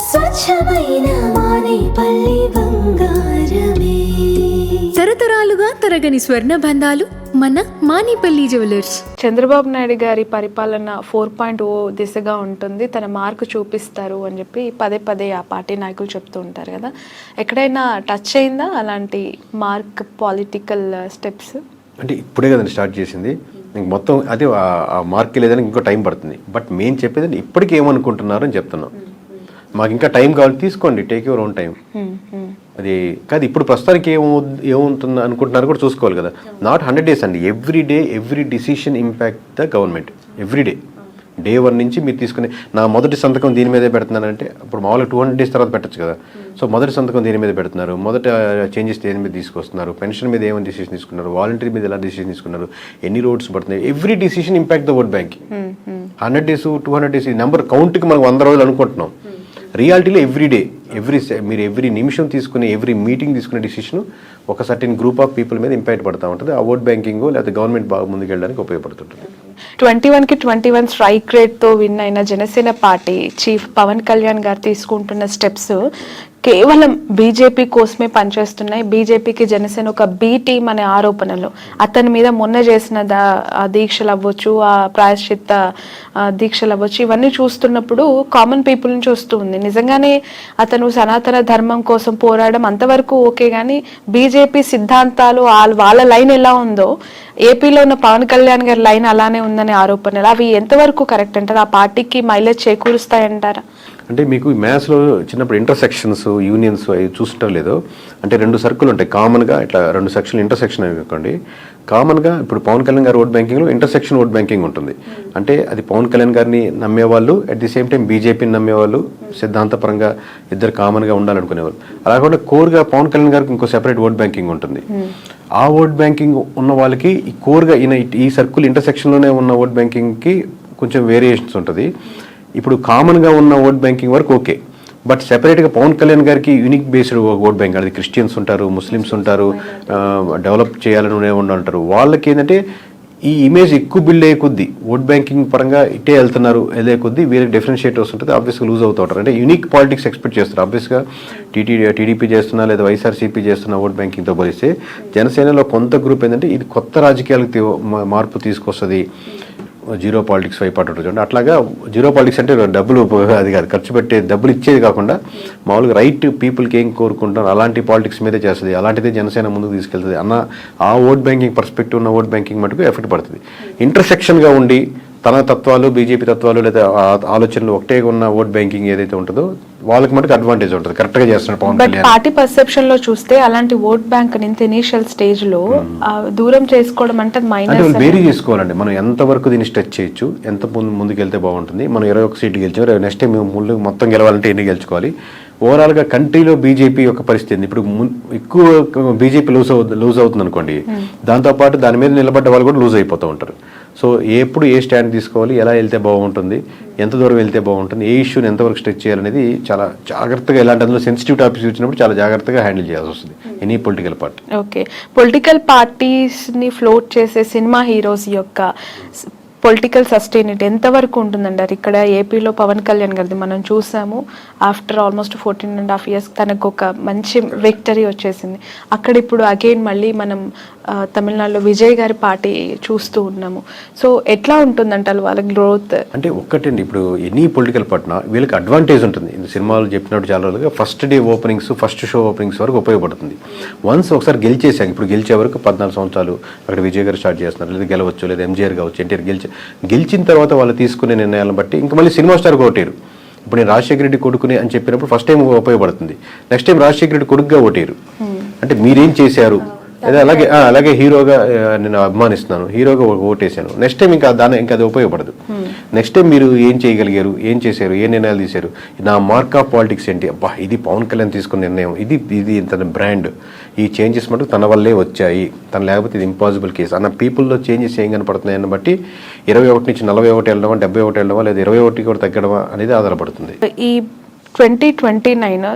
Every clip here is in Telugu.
స్వచ్ఛమైన మానేపల్లి బంగారమే. తరతరాలుగా తరగని స్వర్ణ బంధాలు మన మానేపల్లి జ్యువెలర్స్. చంద్రబాబు నాయుడు గారి పరిపాలన 4.0 దిశగా ఉంటుంది, తన మార్కు చూపిస్తారు అని చెప్పి పదే పదే ఆ పార్టీ నాయకులు చెప్తూ ఉంటారు కదా. ఎక్కడైనా టచ్ అయిందా అలాంటి మార్క్ పొలిటికల్ స్టెప్స్? అంటే ఇప్పుడే కదండి స్టార్ట్ చేసింది, ఇంక మొత్తం అదే ఆ మార్క్ లేదని ఇంకో టైం పడుతుంది. బట్ మేము చెప్పేది ఇప్పటికీ ఏమనుకుంటున్నారు అని చెప్తున్నాం. మాకు ఇంకా టైం కావాలి, తీసుకోండి, టేక్ యువర్ ఓన్ టైం. అది కాదు ఇప్పుడు ప్రస్తుతానికి ఏమవుతుంది అనుకుంటున్నారు కూడా చూసుకోవాలి కదా. నాట్ 100 days అండి, every day every decision impact the government. Every day 1 నుంచి మీరు తీసుకునే నా మొదటి సంతకం దీని మీదే పెడుతున్నానంటే ఇప్పుడు మామూలుగా 200 days తర్వాత పెట్టచ్చు కదా. సో మొదటి సంతకం దీని మీద పెడుతున్నారు, మొదట చేంజెస్ దేని మీద తీసుకొస్తున్నారు, పెన్షన్ మీద ఏమైనా డిసిషన్ తీసుకున్నారు, వాలంటరీ మీద ఎలా డిసిషన్ తీసుకున్నారు, ఎన్ని రోడ్స్ పడుతున్నాయి, every decision impact the vote bank. 100 days 200 days ఈ నెంబర్ కౌంట్కి మనం 100 రోజులు అనుకుంటున్నాం. రియాలిటీలో ఎవ్రీ డే మీరు ఎవ్రీ నిమిషం తీసుకునే ఎవ్రీ మీటింగ్ తీసుకునే డిసిషన్ ఒక సర్టెన్ గ్రూప్ ఆఫ్ పీపుల్ మీద ఇంపాక్ట్ పడుతూ ఉంటుంది. ఆ ఓట్ బ్యాంకింగ్ లేకపోతే గవర్నమెంట్ బాగా ముందుకెళ్ళడానికి ఉపయోగపడుతుంటుంది. 21 స్ట్రైక్ రేట్తో విన్ అయిన జనసేన పార్టీ చీఫ్ పవన్ కళ్యాణ్ గారు తీసుకుంటున్న స్టెప్స్ కేవలం బీజేపీ కోసమే పనిచేస్తున్నాయి, బీజేపీకి జనసేన ఒక బి టీం అనే ఆరోపణలు అతని మీద మొన్న చేసిన దీక్షలు అవ్వచ్చు, ఆ ప్రాయశ్చిత్త దీక్షలు అవ్వచ్చు, ఇవన్నీ చూస్తున్నప్పుడు కామన్ పీపుల్ నుంచి వస్తుంది. నిజంగానే అతను సనాతన ధర్మం కోసం పోరాడడం అంతవరకు ఓకే, కానీ బీజేపీ సిద్ధాంతాలు వాళ్ళ లైన్ ఎలా ఉందో ఏపీలో ఉన్న పవన్ కళ్యాణ్ గారి లైన్ అలానే ఉందనే ఆరోపణలు, అవి ఎంతవరకు కరెక్ట్ అంటారు? ఆ పార్టీకి మైలేజ్ చేకూరుస్తాయంటారా? అంటే మీకు మ్యాథ్స్లో చిన్నప్పుడు ఇంటర్సెక్షన్స్ యూనియన్స్ అవి చూస్తుంటారు లేదో, అంటే 2 సర్కిల్ ఉంటాయి కామన్గా, ఇట్లా 2 సెక్షన్లు ఇంటర్సెక్షన్ అనుకోండి. కామన్గా ఇప్పుడు పవన్ కళ్యాణ్ గారి ఓట్ బ్యాంకింగ్లో ఇంటర్సెక్షన్ ఓట్ బ్యాంకింగ్ ఉంటుంది. అంటే అది పవన్ కళ్యాణ్ గారిని నమ్మేవాళ్ళు, అట్ ది సేమ్ టైం బీజేపీని నమ్మేవాళ్ళు, సిద్ధాంతపరంగా ఇద్దరు కామన్గా ఉండాలనుకునేవాళ్ళు. అలా కూడా కోర్గా పవన్ కళ్యాణ్ గారికి ఇంకో సెపరేట్ ఓట్ బ్యాంకింగ్ ఉంటుంది. ఆ ఓట్ బ్యాంకింగ్ ఉన్న వాళ్ళకి ఈ కోర్గా ఈ సర్కిల్ ఇంటర్సెక్షన్లోనే ఉన్న ఓట్ బ్యాంకింగ్కి కొంచెం వేరియేషన్స్ ఉంటుంది. ఇప్పుడు కామన్గా ఉన్న ఓట్ బ్యాంకింగ్ వరకు ఓకే, బట్ సెపరేట్గా పవన్ కళ్యాణ్ గారికి యూనిక్ బేస్డ్ ఓట్ బ్యాంక్, అది క్రిస్టియన్స్ ఉంటారు, ముస్లిమ్స్ ఉంటారు, డెవలప్ చేయాలని ఉంటారు. వాళ్ళకి ఏంటంటే ఈ ఇమేజ్ ఎక్కువ బిల్డ్ అయ్యే కొద్దీ ఓట్ బ్యాంకింగ్ పరంగా ఇట్టే వెళ్ళే కొద్దీ వీరికి డిఫరెన్షియేట్ వస్తుంటుంది, ఆబ్వియస్గా లూజ్ అవుతూ ఉంటారు. అంటే యూనిక్ పాలిటిక్స్ ఎక్స్పెక్ట్ చేస్తారు. ఆబ్వియస్గా టీడీపీ చేస్తున్నా లేదా వైఎస్ఆర్సీపీ చేస్తున్న ఓట్ బ్యాంకింగ్తో పోలిస్తే జనసేనలో కొంత గ్రూప్ ఏంటంటే ఇది కొత్త రాజకీయాలకు మార్పు తీసుకొస్తుంది, జీరో పాలిటిక్స్ వైపు చూడండి. అట్లాగా జీరో పాలిటిక్స్ అంటే డబ్బులు అది కాదు, ఖర్చు పెట్టే డబ్బులు ఇచ్చేది కాకుండా మామూలుగా రైట్ పీపుల్కి ఏం కోరుకుంటారు అలాంటి పాలిటిక్స్ మీదే చేస్తుంది. అలాంటిదే జనసేన ముందుకు తీసుకెళ్తుంది అన్న ఆ ఓట్ బ్యాంకింగ్ పర్స్పెక్టివ్ ఉన్న ఓట్ బ్యాంకింగ్ మటుకు ఎఫెక్ట్ పడుతుంది. ఇంటర్సెక్షన్గా ఉండి తన తత్వాలు బీజేపీ తత్వాలు లేదా ఆలోచనలు ఒకటే ఉన్న ఓట్ బ్యాంకింగ్ ఏదైతే ఉంటుందో వాళ్ళకి మటుకు అడ్వాంటేజ్ ఉంటుంది. కరెక్ట్ గా చేస్తున్నారు పవన్ కళ్యాణ్. పార్టీ పర్సెప్షన్ లో చూస్తే అలాంటి ఓట్ బ్యాంక్ ఇనిషియల్ స్టేజ్ లో దూరం చేసుకోవడం అంటే మైనస్. వేరీ చేసుకోవాలండి, మనం ఎంత వరకు దీన్ని స్ట్రెచ్ చేయొచ్చు, ఎంత ముందుకు వెళ్తే బాగుంటుంది. మనం 21 సీట్లు గెలిచాం, నెక్స్ట్ టైం ముందు మొత్తం గెలవాలంటే ఎన్ని గెలుచుకోవాలి. ఓవరాల్ గా కంట్రీలో బీజేపీ యొక్క పరిస్థితి ఇప్పుడు ఎక్కువ బీజేపీ లూజ్ అవుతుంది అనుకోండి, దాంతోపాటు దాని మీద నిలబడ్డ వాళ్ళు కూడా లూజ్ అయిపోతూ ఉంటారు. సో ఎప్పుడు ఏ స్టాండ్ తీసుకోవాలి, ఎలా వెళ్తే బాగుంటుంది, ఎంత దూరం వెళ్తే బాగుంటుంది, ఏ ఇష్యూని ఎంతవరకు స్ట్రెచ్ చేయాలనేది చాలా జాగ్రత్తగా, ఇలాంటి అందులో సెన్సిటివ్ టాపిక్స్ వచ్చినప్పుడు చాలా జాగ్రత్తగా హ్యాండిల్ చేయాల్సి వస్తుంది any political party. Okay, political పార్టీస్ని ఫ్లోట్ చేసే సినిమా హీరోస్ యొక్క పొలిటికల్ సస్టైనిటీ ఎంతవరకు ఉంటుందంటారు? ఇక్కడ ఏపీలో పవన్ కళ్యాణ్ గారిది మనం చూసాము, ఆఫ్టర్ ఆల్మోస్ట్ 14.5 years తనకు ఒక మంచి విక్టరీ వచ్చేసింది. అక్కడ ఇప్పుడు అగైన్ మళ్ళీ మనం తమిళనాడులో విజయ్ గారి పార్టీ చూస్తూ ఉన్నాము. సో ఎట్లా ఉంటుందంటారు వాళ్ళ గ్రోత్? అంటే ఒక్కటండి, ఇప్పుడు ఎనీ పొలిటికల్ పార్టీ వీళ్ళకి అడ్వాంటేజ్ ఉంటుంది. సినిమాలు చెప్పినట్టు చాలా రోజులుగా first day openings, first show openings వరకు ఉపయోగపడుతుంది. వన్స్ ఒకసారి గెలిచేసాం, ఇప్పుడు గెలిచే వరకు 14 సంవత్సరాలు అక్కడ విజయ్ గారు స్టార్ట్ చేస్తున్నారు, లేదా గెలవచ్చు, లేదా ఎంజీఆర్ కావచ్చు, ఎన్టీఆర్ గెలిచిన తర్వాత వాళ్ళు తీసుకునే నిర్ణయాలను బట్టి ఇంకా మళ్ళీ సినిమా స్టార్ ఓటేరు. ఇప్పుడు నేను రాజశేఖర రెడ్డి కొడుకుని అని చెప్పినప్పుడు ఫస్ట్ టైం ఉపయోగపడుతుంది, నెక్స్ట్ టైం రాజశేఖర రెడ్డి కొడుకుగా ఓటేరు. అంటే మీరేం చేశారు, అదే అలాగే హీరోగా నేను అభిమానిస్తున్నాను, హీరోగా ఓటేసాను, నెక్స్ట్ టైం ఇంకా అది ఉపయోగపడదు. నెక్స్ట్ టైం మీరు ఏం చేయగలిగారు, ఏం చేశారు, ఏ నిర్ణయాలు తీశారు, నా మార్క్ ఆఫ్ పాలిటిక్స్ ఏంటి, అబ్బా ఇది పవన్ కళ్యాణ్ తీసుకున్న నిర్ణయం, ఇది తన బ్రాండ్, ఈ చేంజెస్ మటుకు తన వల్లే వచ్చాయి, తను లేకపోతే ఇది ఇంపాసిబుల్ కేసు అన్న పీపుల్లో చేంజెస్ ఏం కనపడుతున్నాయని బట్టి 21 నుంచి 41 వెళ్ళడమా, 71 వెళ్ళడమా, లేదా 21 కూడా తగ్గడమా అనేది ఆధారపడుతుంది. ఈ 2029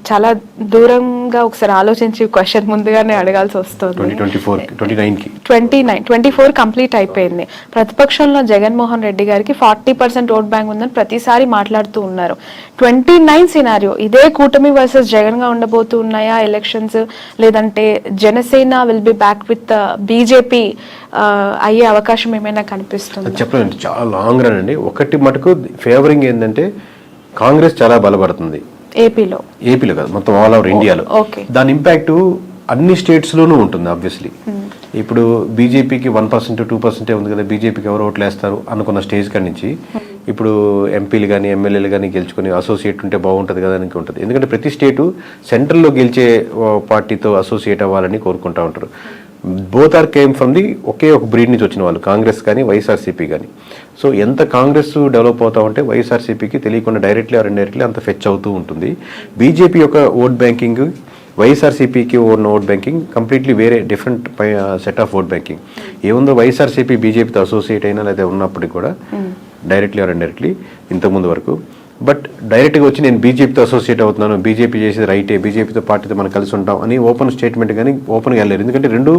చాలా దూరంగా ఒకసారి ఆలోచించి క్వశ్చన్ ముందుగానే అడగాల్సి వస్తుంది. 24 కంప్లీట్ అయిపోయింది. ప్రతిపక్షంలో జగన్మోహన్ రెడ్డి గారికి 40% ఓట్ బ్యాంక్ ఉందని ప్రతిసారి మాట్లాడుతూ ఉన్నారు. 29 సినారియో ఇదే కూటమి వర్సెస్ జగన్ గా ఉండబోతూ ఉన్నాయా ఎలక్షన్స్, లేదంటే Janasena will be back with BJP అయ్యే అవకాశం ఏమైనా కనిపిస్తుంది? చెప్పలేండి, చాలా లాంగ్ రన్ అండి. ఒకటి మటుకు ఫేవరింగ్ ఏంటంటే కాంగ్రెస్ చాలా బలపడుతుంది ఏపీలో కాదు, మొత్తం ఆల్ ఓవర్ ఇండియాలో. దాని ఇంపాక్ట్ అన్ని స్టేట్స్ లోనూ ఉంటుంది ఆబ్వియస్లీ. ఇప్పుడు బీజేపీకి 1% 2% ఉంది కదా, బీజేపీకి ఎవరు ఓట్లు వేస్తారు అనుకున్న స్టేజ్ కాడి నుంచి ఇప్పుడు ఎంపీలు కానీ ఎమ్మెల్యేలు కానీ గెలుచుకుని అసోసియేట్ ఉంటే బాగుంటుంది కదా అని ఉంటుంది. ఎందుకంటే ప్రతి స్టేటు సెంట్రల్లో గెలిచే పార్టీతో అసోసియేట్ అవ్వాలని కోరుకుంటూ ఉంటారు. Both are came from the ఒకే ఒక బ్రీడ్ నుంచి వచ్చిన వాళ్ళు, కాంగ్రెస్ కానీ వైఎస్ఆర్సీపీ కానీ. సో ఎంత కాంగ్రెస్ డెవలప్ అవుతా ఉంటే వైఎస్ఆర్సీపీకి తెలియకుండా డైరెక్ట్లీ ఆర్ ఇండైరెక్ట్లీ అంత ఫెచ్ అవుతూ ఉంటుంది. బీజేపీ యొక్క ఓట్ బ్యాంకింగ్ వైఎస్ఆర్సీపీకి ఉన్న ఓట్ బ్యాంకింగ్ కంప్లీట్లీ వేరే different set of vote banking. ఏముందో వైఎస్ఆర్సీపీ బీజేపీతో అసోసియేట్ అయినా లేదా ఉన్నప్పటికీ కూడా డైరెక్ట్లీ ఆర్ ఇండైరెక్ట్లీ ఇంతకుముందు వరకు. బట్ డైరెక్ట్గా వచ్చి నేను బీజేపీతో అసోసియేట్ అవుతున్నాను, బీజేపీ చేసేది రైటే, బీజేపీతో పార్టీతో మనం కలిసి ఉంటాం అని ఓపెన్ స్టేట్మెంట్ కానీ ఓపెన్గా వెళ్ళారు. ఎందుకంటే రెండు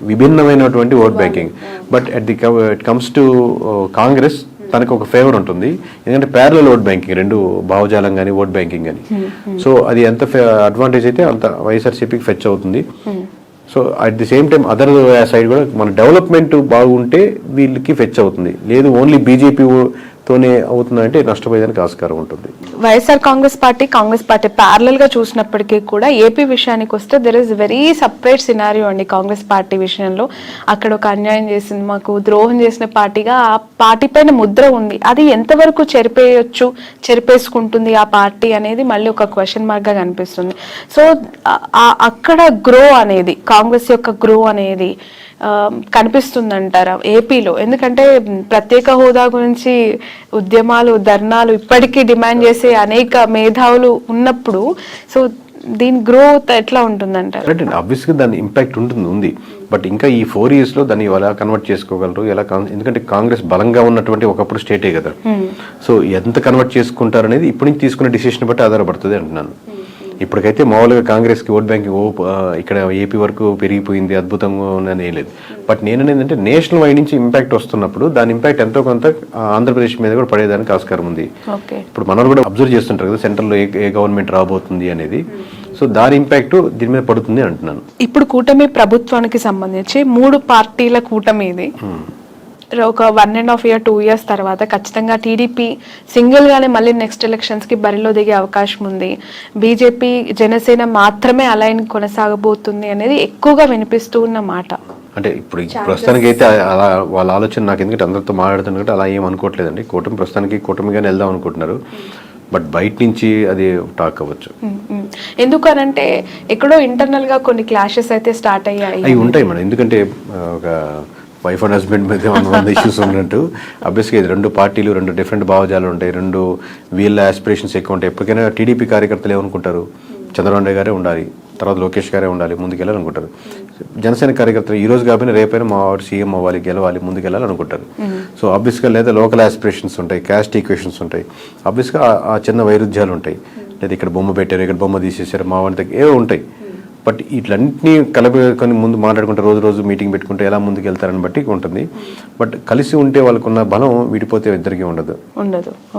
విభిన్నమైనటువంటి vote banking. But it comes to Congress తనకు ఒక ఫేవర్ ఉంటుంది, ఎందుకంటే ప్యారలల్ ఓట్ బ్యాంకింగ్, రెండు భావజాలం కానీ ఓట్ బ్యాంకింగ్ కానీ. సో అది ఎంత అడ్వాంటేజ్ అయితే అంత వైఎస్ఆర్సీపీకి ఫెచ్ అవుతుంది. So at the same time other side కూడా మన డెవలప్మెంట్ బాగుంటే వీళ్ళకి ఫెచ్ అవుతుంది. లేదు ఓన్లీ బీజేపీ తోనే అవుతుందంటే నష్టపోయేదానికి ఆస్కారం ఉంటుంది. వైఎస్ఆర్ కాంగ్రెస్ పార్టీ ప్యారలల్ గా చూసినప్పటికీ కూడా ఏపీ విషయానికి వస్తే there is very separate scenario అండి. కాంగ్రెస్ పార్టీ విషయంలో అక్కడ ఒక అన్యాయం చేసింది, మాకు ద్రోహం చేసిన పార్టీగా ఆ పార్టీ పైన ముద్ర ఉంది. అది ఎంతవరకు చెరిపేసుకుంటుంది ఆ పార్టీ అనేది మళ్ళీ ఒక క్వశ్చన్ మార్క్ గా కనిపిస్తుంది. సో అక్కడ గ్రో అనేది, కాంగ్రెస్ యొక్క గ్రో అనేది కనిపిస్తుందంటారా ఏపీలో? ఎందుకంటే ప్రత్యేక హోదా గురించి ఉద్యమాలు, ధర్నాలు ఇప్పటికీ డిమాండ్ చేసే అనేక మేధావులు ఉన్నప్పుడు సో దీని గ్రోత్ ఎట్లా ఉంటుందంటారు? ఆబ్వియస్గా దాని ఇంపాక్ట్ ఉంది. బట్ ఇంకా ఈ 4 years లో దాన్ని ఎలా కన్వర్ట్ చేసుకోగలరు, ఎలా ఎందుకంటే కాంగ్రెస్ బలంగా ఉన్నటువంటి ఒకప్పుడు స్టేటే కదా. సో ఎంత కన్వర్ట్ చేసుకుంటారు అనేది ఇప్పటి నుంచి తీసుకునే డిసిషన్ బట్టి ఆధారపడుతుంది అంటున్నాను. ఇప్పటికైతే మామూలుగా కాంగ్రెస్కి ఓట్ బ్యాంకింగ్ ఇక్కడ ఏపీ వరకు పెరిగిపోయింది, అద్భుతంగా ఉందని ఏం లేదు. బట్ నేను ఏంటంటే నేషనల్ వైడ్ నుంచి ఇంపాక్ట్ వస్తున్నప్పుడు దాని ఇంపాక్ట్ ఎంతో కొంత ఆంధ్రప్రదేశ్ మీద కూడా పడేదానికి ఆస్కారం ఉంది. ఇప్పుడు మనం కూడా అబ్జర్వ్ చేస్తుంటారు కదా సెంట్రల్లో ఏ గవర్నమెంట్ రాబోతుంది అనేది. సో దాని ఇంపాక్ట్ దీని మీద పడుతుంది అంటున్నాను. ఇప్పుడు కూటమి ప్రభుత్వానికి సంబంధించి 3 పార్టీల కూటమి ఇది. ఒక 1.5 year 2 years తర్వాత ఖచ్చితంగా టీడీపీ సింగిల్ గానే మళ్ళీ నెక్స్ట్ ఎలక్షన్స్ కి బరిలో దిగే అవకాశం ఉంది. బీజేపీ జనసేన మాత్రమే అలైన్ కొనసాగబోతుంది అనేది ఎక్కువగా వినిపిస్తూ ఉన్న మాట. అంటే ఇప్పుడు ప్రస్తుతానికి అయితే అలా వాళ్ళ ఆలోచన నాకు ఎందుకంటే అందరితో మాట్లాడుతున్నట్టు అలా ఏం అనుకోవట్లేదండి. కూటమిగానే వెళ్దాం అనుకుంటున్నారు. బట్ బయట నుంచి అది టాక్ అవ్వచ్చు. ఎందుకనంటే ఎక్కడో ఇంటర్నల్ గా కొన్ని క్లాషెస్ అయితే స్టార్ట్ అయ్యాయి ఉంటాయి మేడం. ఎందుకంటే ఒక వైఫ్ అండ్ హస్బెండ్ మీద 100 ఇష్యూస్ ఉన్నట్టు అబ్వియస్గా ఇది 2 పార్టీలు, 2 డిఫరెంట్ భావజాలు ఉంటాయి, 2 వీళ్ళ ఆస్పిరేషన్స్ ఎక్కువ ఉంటాయి. ఎప్పటికైనా టీడీపీ కార్యకర్తలు ఏమనుకుంటారు, చంద్రబాబు నాయుడు గారే ఉండాలి, తర్వాత లోకేష్ గారే ఉండాలి, ముందుకెళ్ళాలనుకుంటారు. జనసేన కార్యకర్తలు ఈ రోజు కాకపోయినా రేపైనా మా వాడు సీఎం అవ్వాలి, గెలవాలి, ముందుకెళ్ళాలనుకుంటారు. సో ఆబ్వియస్గా లేదా లోకల్ ఆస్పిరేషన్స్ ఉంటాయి, క్యాస్ట్ ఈక్వేషన్స్ ఉంటాయి, ఆబ్వియస్గా ఆ చిన్న వైరుధ్యాలు ఉంటాయి. లేదా ఇక్కడ బొమ్మ పెట్టారు, ఇక్కడ బొమ్మ తీసేసారు, మా వాడి దగ్గర ఏవో ఉంటాయి. బట్ ఇట్లన్నింటినీ కలుపుకొని ముందు మాట్లాడుకుంటే రోజు మీటింగ్ పెట్టుకుంటే ఎలా ముందుకు వెళ్తారని బట్టి ఉంటుంది. బట్ కలిసి ఉంటే వాళ్ళకున్న బలం విడిపోతే ఇద్దరికీ ఉండదు.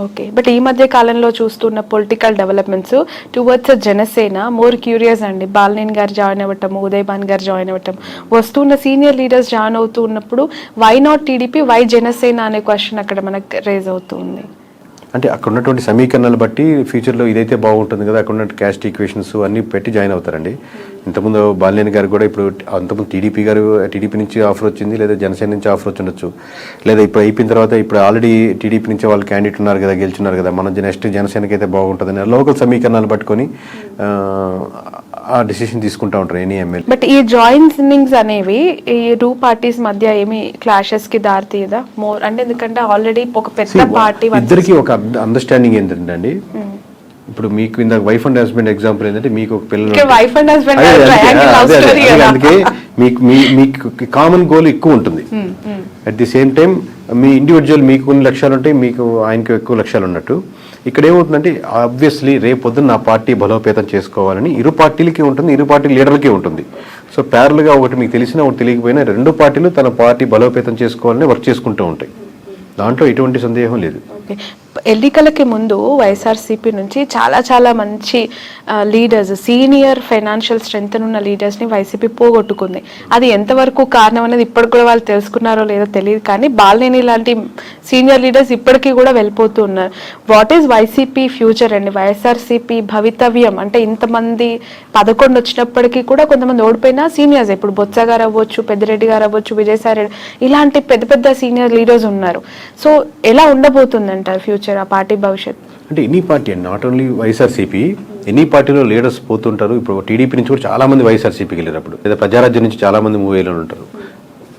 ఓకే. బట్ ఈ మధ్య కాలంలో చూస్తున్న political developments towards Janasena more curious అండి. బాలినేని గారు జాయిన్ అవ్వటం, ఉదయ్ భాన్ గారు జాయిన్ అవ్వటం, వస్తున్న సీనియర్ లీడర్స్ జాయిన్ అవుతూ ఉన్నప్పుడు why not TDP, why Janasena అనే క్వశ్చన్ అక్కడ మనకు రేజ్ అవుతుంది. అంటే అక్కడ ఉన్నటువంటి సమీకరణాలు బట్టి ఫ్యూచర్లో ఇదైతే బాగుంటుంది కదా, అక్కడ ఉన్న క్యాస్ట్ ఈక్వేషన్స్ అన్నీ పెట్టి జాయిన్ అవుతారండి. ఇంతకుముందు బాలినేని గారు కూడా ఇప్పుడు అంతకుముందు టీడీపీ నుంచి ఆఫర్ వచ్చింది, లేదా జనసేన నుంచి ఆఫర్ వచ్చి ఉండొచ్చు, లేదా ఇప్పుడు అయిపోయిన తర్వాత ఇప్పుడు ఆల్రెడీ టీడీపీ నుంచి వాళ్ళు క్యాండిడేట్ ఉన్నారు కదా, గెలుచున్నారు కదా, మన నెక్స్ట్ జనసేనకి అయితే బాగుంటుందని లోకల్ సమీకరణాలు పట్టుకొని ఆ డిసిషన్ తీసుకుంటా ఉంటారు ఎనీ ఎమ్మెల్యే. బట్ ఈ జాయినింగ్స్ అనేవి ఈ 2 పార్టీస్ మధ్య ఏమి క్లాషెస్ కి దారితీయదా మోర్? అంటే ఎందుకంటే ఆల్రెడీ ఒక పెద్ద పార్టీ ఇద్దరికి ఒక అండర్స్టాండింగ్ ఏంటంటే అండి, ఇప్పుడు మీకు ఇందాక వైఫ్ అండ్ హస్బెండ్ ఎగ్జాంపుల్ ఏంటంటే మీకు ఒక పిల్లలు, అందుకే మీకు కామన్ గోల్ ఎక్కువ ఉంటుంది. At the same time me individual మీకు కొన్ని లక్ష్యాలు ఉంటాయి, మీకు ఆయనకు ఎక్కువ లక్ష్యాలు ఉన్నట్టు. ఇక్కడ ఏమవుతుందంటే ఆబ్వియస్లీ రేపు పొద్దున్న నా పార్టీ బలోపేతం చేసుకోవాలని ఇరు పార్టీలకి ఉంటుంది, ఇరు పార్టీ లీడర్లకి ఉంటుంది. సో ప్యారల్గా ఒకటి మీకు తెలిసినా ఒకటి తెలియకపోయినా రెండు పార్టీలు తన పార్టీ బలోపేతం చేసుకోవాలని వర్క్ చేసుకుంటూ ఉంటాయి. దాంట్లో ఎటువంటి సందేహం లేదు. ఎన్నికలకి ముందు వైఎస్ఆర్సీపీ నుంచి చాలా చాలా మంచి లీడర్స్, సీనియర్ ఫైనాన్షియల్ స్ట్రెంగ్త్ ఉన్న లీడర్స్ని వైసీపీ పోగొట్టుకుంది. అది ఎంతవరకు కారణం అనేది ఇప్పటికి కూడా వాళ్ళు తెలుసుకున్నారో లేదో తెలియదు, కానీ బాలినేని లాంటి సీనియర్ లీడర్స్ ఇప్పటికీ కూడా వెళ్ళిపోతూ ఉన్నారు. వాట్ ఈజ్ వైసీపీ ఫ్యూచర్ అండి, వైఎస్ఆర్సీపీ భవితవ్యం అంటే ఇంతమంది 11 వచ్చినప్పటికీ కూడా కొంతమంది ఓడిపోయినా సీనియర్స్, ఇప్పుడు బొత్స గారు అవ్వచ్చు, పెద్దిరెడ్డి గారు అవ్వచ్చు, విజయసాయి రెడ్డి, ఇలాంటి పెద్ద పెద్ద సీనియర్ లీడర్స్ ఉన్నారు. సో ఎలా ఉండబోతుందంటారు ఫ్యూచర్, ఆ పార్టీ భవిష్యత్? అంటే ఎనీ పార్టీ అండి, నాట్ ఓన్లీ వైఎస్ఆర్సీపీ, ఎనీ పార్టీలో లీడర్స్ పోతుంటారు. ఇప్పుడు టీడీపీ నుంచి కూడా చాలా మంది వైఎస్ఆర్సీపీకి వెళ్ళినప్పుడు, లేదా ప్రజారాజ్యం నుంచి చాలా మంది మూవ్ అయ్యేలో ఉంటారు.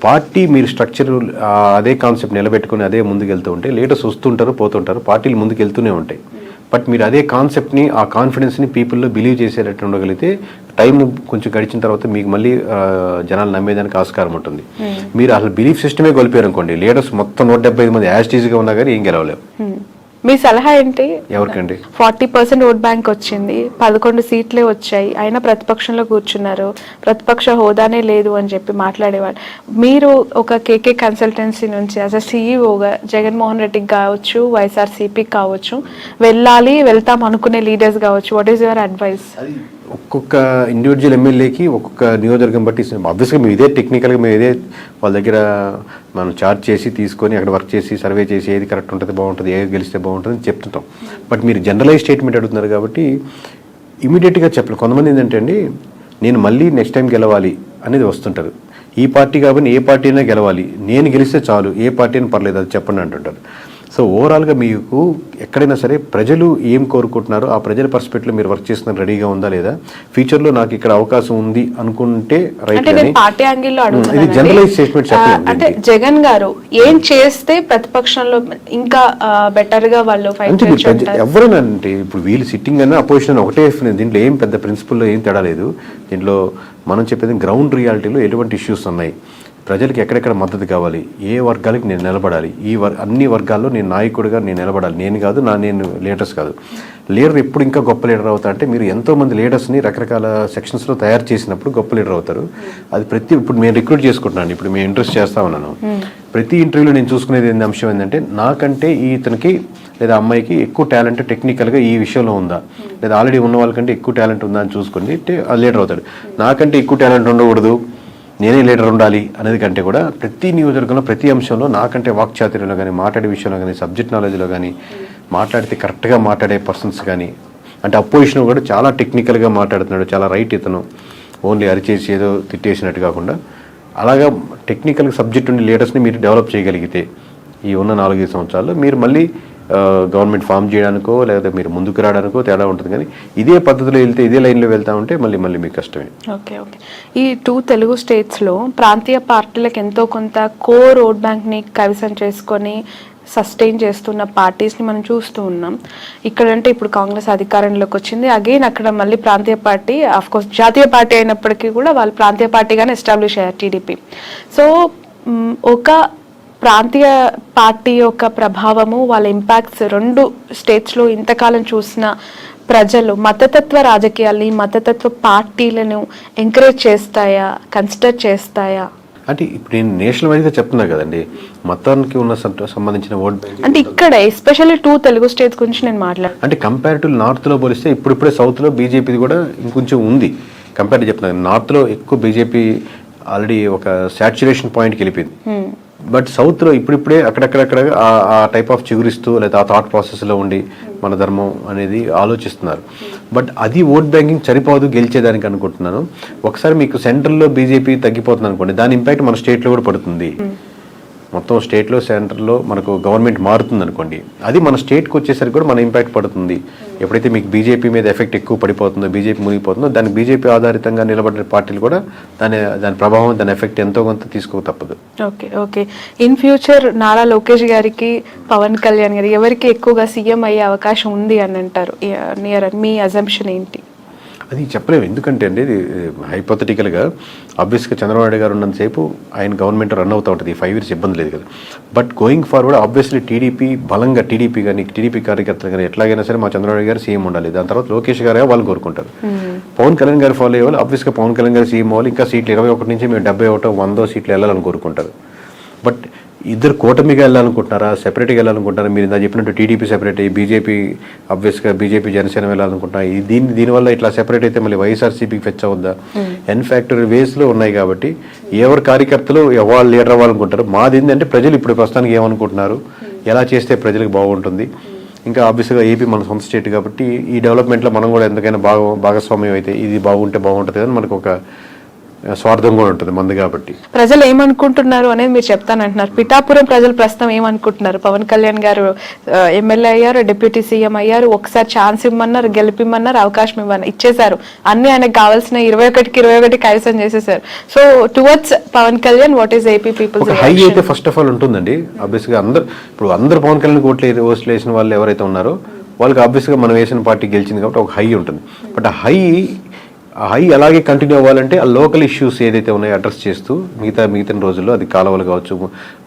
పార్టీ మీరు స్ట్రక్చర్ అదే కాన్సెప్ట్ నిలబెట్టుకుని అదే ముందుకు వెళ్తూ ఉంటే లీడర్స్ వస్తుంటారు, పోతుంటారు, పార్టీలు ముందుకు వెళ్తూనే ఉంటాయి. బట్ మీరు అదే కాన్సెప్ట్ని, ఆ కాన్ఫిడెన్స్ని పీపుల్లో బిలీవ్ చేసేటట్టు ఉండగలిగితే టైం కొంచెం గడిచిన తర్వాత మీకు మళ్ళీ జనాలు నమ్మేదానికి ఆస్కారం ఉంటుంది. మీరు అసలు బిలీఫ్ సిస్టమే కోల్పోయారు అనుకోండి, లీడర్స్ మొత్తం 175 మంది యాస్టీజ్గా ఉన్నా కానీ ఏం గెలవలేవు. మీ సలహా ఏంటి? ఎవరికండి? 40% ఓట్ బ్యాంక్ వచ్చింది, 11 సీట్లే వచ్చాయి, అయినా ప్రతిపక్షంలో కూర్చున్నారు, ప్రతిపక్ష హోదానే లేదు అని చెప్పి మాట్లాడేవాళ్ళు. మీరు ఒక కేకే కన్సల్టెన్సీ నుంచి యాజ్ అ సీఈఓగా జగన్మోహన్ రెడ్డికి కావచ్చు, వైఎస్ఆర్సీపీకి కావచ్చు, వెళ్తాం అనుకునే లీడర్స్ కావచ్చు, వాట్ ఈస్ యువర్ అడ్వైస్? ఒక్కొక్క ఇండివిజువల్ ఎమ్మెల్యేకి ఒక్కొక్క నియోజకవర్గం బట్టి ఆబ్వియస్గా మేము ఇదే టెక్నికల్గా మేము ఇదే వాళ్ళ దగ్గర మనం చార్జ్ చేసి తీసుకొని అక్కడ వర్క్ చేసి సర్వే చేసి ఏది కరెక్ట్ ఉంటుంది, బాగుంటుంది, ఏది గెలిస్తే బాగుంటుంది అని చెప్తుంటాం. బట్ మీరు జనరలైజ్ స్టేట్మెంట్ అడుగుతున్నారు కాబట్టి ఇమీడియట్గా చెప్పలేదు. కొంతమంది ఏంటంటే అండి, నేను మళ్ళీ నెక్స్ట్ టైం గెలవాలి అనేది వస్తుంటారు. ఈ పార్టీ కాబట్టి ఏ పార్టీ అయినా గెలవాలి, నేను గెలిస్తే చాలు, ఏ పార్టీ అయినా పర్లేదు అది చెప్పండి అంటుంటారు. సో ఓవరాల్గా మీకు ఎక్కడైనా సరే ప్రజలు ఏం కోరుకుంటున్నారో ఆ ప్రజల పర్స్పెక్టివ్లో మీరు వర్క్ చేస్తున్న రెడీగా ఉందా లేదా, ఫ్యూచర్లో నాకు ఇక్కడ అవకాశం ఉంది అనుకుంటే రైట్. పార్టీ యాంగిల్లో ఇది జనరలైజ్ స్టేట్మెంట్ చెప్పలేదు. అంటే జగన్ గారు ఏం చేస్తే ప్రతిపక్షంలో ఇంకా బెటర్ గా వాళ్ళు ఫైట్ చేయొచ్చు? ఎవరైనా అంటే ఇప్పుడు వీళ్ళు సిట్టింగ్ అన్న అపోజిషన్ ఒకటే, దీంట్లో ఏం పెద్ద ప్రిన్సిపల్లో ఏం తేడా లేదు. దీంట్లో మనం చెప్పేది గ్రౌండ్ రియాలిటీలో ఎటువంటి ఇష్యూస్ ఉన్నాయి, ప్రజలకు ఎక్కడెక్కడ మద్దతు కావాలి, ఏ వర్గాలకి నేను నిలబడాలి, అన్ని వర్గాల్లో నేను నాయకుడిగా నేను నిలబడాలి. నేను కాదు, నేను లీడర్స్ కాదు. లీడర్ ఎప్పుడు ఇంకా గొప్ప లీడర్ అవుతా అంటే మీరు ఎంతోమంది లీడర్స్ని రకరకాల సెక్షన్స్లో తయారు చేసినప్పుడు గొప్ప లీడర్ అవుతారు. అది ఇప్పుడు నేను రిక్రూట్ చేసుకుంటున్నాను, ఇప్పుడు మేము ఇంట్రెస్ట్ చేస్తా ఉన్నాను. ప్రతి ఇంటర్వ్యూలో నేను చూసుకునేది అంశం ఏంటంటే నాకంటే ఇతనికి లేదా అమ్మాయికి ఎక్కువ టాలెంట్ టెక్నికల్గా ఈ విషయంలో ఉందా, లేదా ఆల్రెడీ ఉన్న వాళ్ళకంటే ఎక్కువ టాలెంట్ ఉందా అని చూసుకుని లీడర్ అవుతాడు. నాకంటే ఎక్కువ టాలెంట్ ఉండకూడదు, నేనే లీడర్ ఉండాలి అనేది కంటే కూడా ప్రతి నియోజకవర్గంలో ప్రతి అంశంలో నాకంటే వాక్చాతుర్యంలో కానీ, మాట్లాడే విషయంలో కానీ, సబ్జెక్ట్ నాలెడ్జ్లో కానీ, మాట్లాడితే కరెక్ట్గా మాట్లాడే పర్సన్స్ కానీ, అంటే అపోజిషన్ కూడా చాలా టెక్నికల్గా మాట్లాడుతున్నాడు, చాలా రైట్ ఇతను, ఓన్లీ అరిచేసి ఏదో తిట్టేసినట్టు కాకుండా అలాగా టెక్నికల్ సబ్జెక్ట్ ఉండే లీడర్స్ని మీరు డెవలప్ చేయగలిగితే ఈ ఉన్న 4-5 సంవత్సరాల్లో మీరు మళ్ళీ గవర్నమెంట్ ఫామ్ చేయడానికో లేదా మీరు ముందుకు రావడానికో తేడా ఉంటుంది. కానీ ఇదే పద్ధతిలో వెళ్తే, ఇదే లైన్లో వెళ్తా ఉంటే మళ్ళీ మీకు కష్టమే. ఓకే. ఈ 2 తెలుగు స్టేట్స్లో ప్రాంతీయ పార్టీలకు ఎంతో కొంత కోర్ ఓట్ బ్యాంక్ని కైవసం చేసుకొని సస్టైన్ చేస్తున్న పార్టీస్ని మనం చూస్తూ ఉన్నాం. ఇక్కడంటే ఇప్పుడు కాంగ్రెస్ అధికారంలోకి వచ్చింది, అగైన్ అక్కడ మళ్ళీ ప్రాంతీయ పార్టీ, ఆఫ్కోర్స్ జాతీయ పార్టీ అయినప్పటికీ కూడా వాళ్ళు ప్రాంతీయ పార్టీగానే ఎస్టాబ్లిష్ అయ్యారు టీడీపీ. సో ఒక ప్రాంతీయ పార్టీ యొక్క ప్రభావము, వాళ్ళ ఇంపాక్ట్స్ 2 స్టేట్స్లో ఇంతకాలం చూసిన ప్రజలు మతతత్వ రాజకీయాల్ని, మతతత్వ పార్టీలను ఎంకరేజ్ చేస్తాయా, కన్సిడర్ చేస్తాయా? అంటే ఇప్పుడు నేను నేషనల్ వైజ్గా చెప్తున్నా కదండి, మతానికి ఉన్న సంబంధించిన ఓట్ బ్యాంక్ అంటే ఇక్కడ ఎస్పెషల్లీ 2 తెలుగు స్టేట్స్ గురించి నేను మాట్లాడు. అంటే కంపారిటివ్ నార్త్లో పోలిస్తే ఇప్పుడిప్పుడే సౌత్లో బీజేపీది కూడా ఇంకొంచెం ఉంది. కంపారిటివ్ చెప్తున్నాను, నార్త్లో ఎక్కువ బీజేపీ ఆల్రెడీ ఒక సాచ్యురేషన్ పాయింట్కి వెళ్ళిపోయింది. బట్ సౌత్లో ఇప్పుడిప్పుడే అక్కడక్కడక్కడ ఆ టైప్ ఆఫ్ చిగురిస్తూ లేదా ఆ థాట్ ప్రాసెస్లో ఉండి మన ధర్మం అనేది ఆలోచిస్తున్నారు. బట్ అది ఓట్ బ్యాంకింగ్ సరిపోదు గెలిచేదానికి అనుకుంటున్నాను. ఒకసారి మీకు సెంట్రల్లో బీజేపీ తగ్గిపోతుంది అనుకోండి, దాని ఇంపాక్ట్ మన స్టేట్లో కూడా పడుతుంది. మొత్తం స్టేట్లో సెంటర్లో మనకు గవర్నమెంట్ మారుతుంది అనుకోండి, అది మన స్టేట్కి వచ్చేసరికి కూడా మన ఇంపాక్ట్ పడుతుంది. ఎప్పుడైతే మీకు బీజేపీ మీద ఎఫెక్ట్ ఎక్కువ పడిపోతుందో, బీజేపీ మునిగిపోతుందో, దానికి బీజేపీ ఆధారితంగా నిలబడిన పార్టీలు కూడా దాని ప్రభావం, దాని ఎఫెక్ట్ ఎంతో కొంత తీసుకో తప్పదు. Okay. In future Nara Lokesh గారికి, పవన్ కళ్యాణ్ గారికి ఎవరికి ఎక్కువగా సీఎం అయ్యే అవకాశం ఉంది అని అంటారు? మీ అజంప్షన్ ఏంటి? అది చెప్పలేము, ఎందుకంటే అండి ఇది హైపోథెటికల్గా ఆబ్వియస్గా చంద్రబాబు నాయుడు గారు ఉన్నంతసేపు ఆయన గవర్నమెంట్ రన్ అవుతూ ఉంటుంది, 5 years ఇబ్బంది లేదు కదా. But going forward obviously TDP బలంగా, టీడీపీ కార్యకర్తలు కానీ ఎట్లాగైనా సరే మా చంద్రబాబు నాయుడు గారు సీఎం ఉండాలి, దాని తర్వాత లోకేష్ గారే వాళ్ళు కోరుకుంటారు. పవన్ కళ్యాణ్ గారు ఫాలో అయ్యేవాళ్ళు ఆబ్వియస్గా పవన్ కళ్యాణ్ గారు సీఎం అవ్వాలి, ఇంకా సీట్లు 21 నుంచి మేము 71, 100 సీట్లు వెళ్ళాలని కోరుకుంటారు. బట్ ఇద్దరు కూటమిగా వెళ్ళాలనుకుంటున్నారా, సెపరేట్గా వెళ్ళాలనుకుంటున్నారా? మీరు ఇందా చెప్పినట్టు టీడీపీ సెపరేట్ అయ్యి బీజేపీ ఆబ్వియస్గా బీజేపీ జనసేన వెళ్ళాలనుకుంటున్నారు. దీనివల్ల ఇట్లా సెపరేట్ అయితే మళ్ళీ వైఎస్ఆర్సీపీకి ఫెచ్ అవుద్దా? ఎన్ ఫ్యాక్టర్ వేస్లో ఉన్నాయి కాబట్టి ఎవరి కార్యకర్తలు ఎవరు లీడర్ అవ్వాలనుకుంటారు. మాది ఏంటంటే ప్రజలు ఇప్పుడు ప్రస్తుతానికి ఏమనుకుంటున్నారు, ఎలా చేస్తే ప్రజలకు బాగుంటుంది. ఇంకా ఆబ్వియస్గా ఏపీ మన సొంత స్టేట్ కాబట్టి ఈ డెవలప్మెంట్లో మనం కూడా ఎంతకైనా భాగస్వామ్యం అయితే ఇది బాగుంటే బాగుంటుంది కానీ మనకు ఒక స్వార్థం కూడా ఉంటుంది మంది కాబట్టి. ప్రజలు ఏమనుకుంటున్నారు అనేది మీరు చెప్తానంటున్నారు. పిఠాపురం ప్రజలు ప్రస్తుతం ఏమనుకుంటున్నారు? పవన్ కళ్యాణ్ గారు ఎమ్మెల్యే అయ్యారు, డిప్యూటీ సీఎం అయ్యారు, ఒకసారి ఛాన్స్ ఇవ్వమన్నారు, గెలిపిమ్మన్నారు, అవకాశం ఇచ్చేశారు, అన్ని ఆయనకు కావాల్సిన 21కి 21 కైవసం చేసేసారు. So towards Pawan Kalyan what is AP people's high అయితే ఫస్ట్ ఆఫ్ ఆల్ ఉంటుందండి. ఆబ్వియస్గా అందరూ పవన్ కళ్యాణ్ ఓట్లు వేసిన వాళ్ళు ఎవరైతే ఉన్నారో వాళ్ళకి ఆబ్వియస్గా మనం వేసిన పార్టీ గెలిచింది కాబట్టి ఒక హై ఉంటుంది. బట్ ఆ హై అలాగే కంటిన్యూ అవ్వాలంటే ఆ లోకల్ ఇష్యూస్ ఏదైతే ఉన్నాయో అడ్రస్ చేస్తూ మిగతా రోజుల్లో అది కాలువలు కావచ్చు,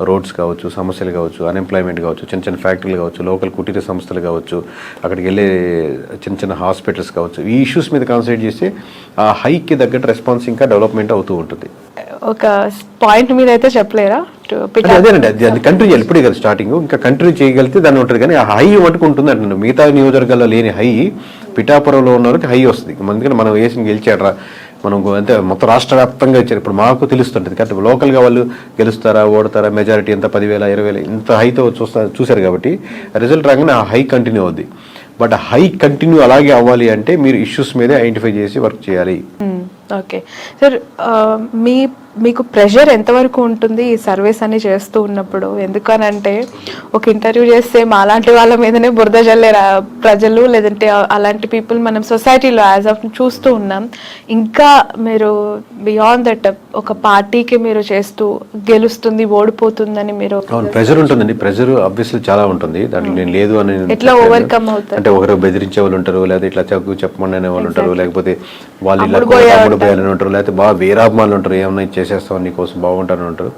రోడ్స్ కావచ్చు, సమస్యలు కావచ్చు, అన్ఎంప్లాయ్మెంట్ కావచ్చు, చిన్న ఫ్యాక్టరీలు కావచ్చు, లోకల్ కుటీర సంస్థలు కావచ్చు, అక్కడికి వెళ్ళే చిన్న హాస్పిటల్స్ కావచ్చు, ఈ ఇష్యూస్ మీద కాన్సన్ట్రేట్ చేస్తే ఆ హైకి తగ్గట్టు రెస్పాన్స్ ఇంకా డెవలప్మెంట్ అవుతూ ఉంటుంది. ఒక పాయింట్ మీద అయితే చెప్పలేరా? అదేనండి, అది కంట్రీ చేయాలి. ఇప్పుడే కదా స్టార్టింగ్, ఇంకా కంట్రీ చేయగలిగితే దాన్ని ఉంటుంది. కానీ ఆ హై మటుకు ఉంటుంది అంటున్నాను. మిగతా నియోజకవర్గాల్లో లేని హై పిఠాపురంలో ఉన్న వరకు హై వస్తుంది. ఎందుకంటే మనం వేసి గెలిచాడరా, మనం అంటే మొత్తం రాష్ట్ర వ్యాప్తంగా ఇచ్చారు. ఇప్పుడు మాకు తెలుస్తుంటుంది కాబట్టి లోకల్గా వాళ్ళు గెలుస్తారా, ఓడతారా, మెజారిటీ ఎంత 10,000, 20,000 ఇంత హైతో చూశారు కాబట్టి రిజల్ట్ రాగానే ఆ హై కంటిన్యూ అవుద్ది. బట్ హై కంటిన్యూ అలాగే అవ్వాలి అంటే మీరు ఇష్యూస్ మీదే ఐడెంటిఫై చేసి వర్క్ చేయాలి. ఓకే సార్, మీకు ప్రెషర్ ఎంతవరకు ఉంటుంది ఈ సర్వీస్ అని చేస్తూ ఉన్నప్పుడు? ఎందుకనంటే ఒక ఇంటర్వ్యూ చేస్తే మాలాంటి వాళ్ళ మీదనే బురద జల్లే ప్రజలు, లేదంటే అలాంటి పీపుల్ మనం సొసైటీలో యాజ్ ఆఫ్ చూస్తూ ఉన్నాం. ఇంకా మీరు బియాండ్ దట్ ఒక పార్టీకి మీరు చేస్తూ గెలుస్తుంది, ఓడిపోతుందని మీరు ప్రెషర్ ఉంటుందండి. ప్రెషర్ ఆబ్వియస్లీ చాలా ఉంటుంది, దాంట్లో నేను లేదు అని ఎట్లా ఓవర్కమ్ అవుతారు? అంటే ఒకరు బెదిరించే వాళ్ళు ఉంటారు, లేదా ఇట్లా చెప్పమని అనే వాళ్ళు ఉంటారు, లేకపోతే వాళ్ళు ఇలా పోయాలని ఉంటారు, లేకపోతే బాగా వీరాభిమానులు ఉంటారు, ఏమన్నా చేసేస్తాం నీకోసం బాగుంటారని ఉంటారు.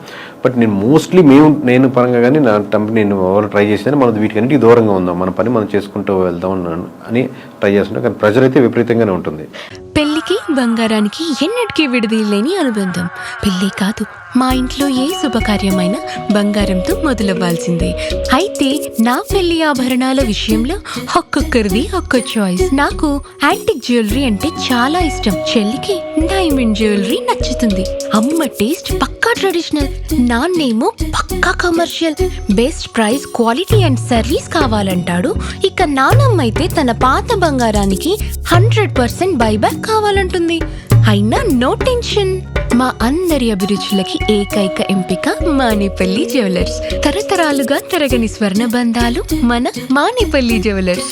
బట్ నేను మోస్ట్లీ నేను పరంగా కానీ నా కంపెనీ నేను ఎవరు ట్రై చేసేది మనం వీటికన్నిటికీ దూరంగా ఉందాం, మన పని మనం చేసుకుంటూ వెళ్దాం అని ట్రై చేస్తున్నాం. కానీ ప్రెజర్ అయితే విపరీతంగానే ఉంటుంది. పెళ్లికి బంగారానికి ఎన్నటికీ విడదీయలేని అనుబంధం. పెళ్లి కాదు, మా ఇంట్లో ఏ శుభకార్యమైనా బంగారంతో మొదలవ్వాల్సిందే. అయితే నా పెళ్లి ఆభరణాల విషయంలో ఒక్కొక్కరిది ఒక్కో చాయిస్. నాకు యాంటిక్ జ్యువెలరీ అంటే చాలా ఇష్టం. చెల్లికి డైమండ్ జ్యువెలరీ నచ్చుతుంది. అమ్మ టేస్ట్ పక్కా ట్రెడిషనల్, నాన్నేమో పక్కా commercial. Best price, quality and service కావాలంటాడు. ఇక నానమ్మ అయితే తన పాత బంగారానికి 100% బైబ్యాక్ కావాలంటుంది. అయినా నో టెన్షన్. మా అందరి అభిరుచులకి ఏకైక ఎంపిక మానేపల్లి జ్యువెలర్స్. తరతరాలుగా తరగని స్వర్ణ బంధాలు మన మానేపల్లి జ్యువెలర్స్.